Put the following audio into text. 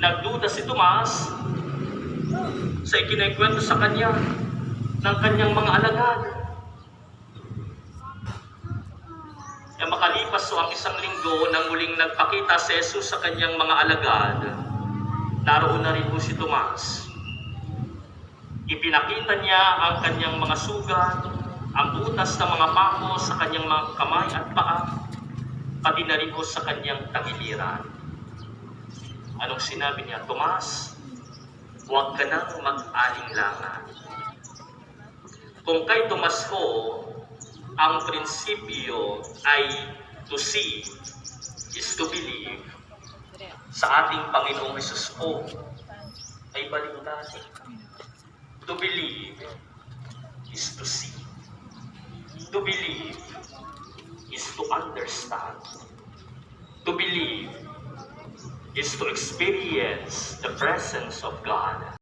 Nagduda si Tomas sa ikinikwento sa kanya ng kanyang mga alagad. E makalipas so ang isang linggo nang muling nagpakita si Jesus sa kanyang mga alagad, naroon na rin po si Tomas. Ipinakita niya ang kanyang mga sugat, ang butas ng mga pako sa kanyang mga kamay at paa, pati na rin po sa kanyang tagiliran. Anong sinabi niya? Tomas, huwag ka nang mag-alinlangan. Kung kay Tomas ho, ang prinsipyo ay to see is to believe, sa ating Panginoong Hesus po ay baliktad. To believe is to see. To believe is to understand. To believe is to experience the presence of God.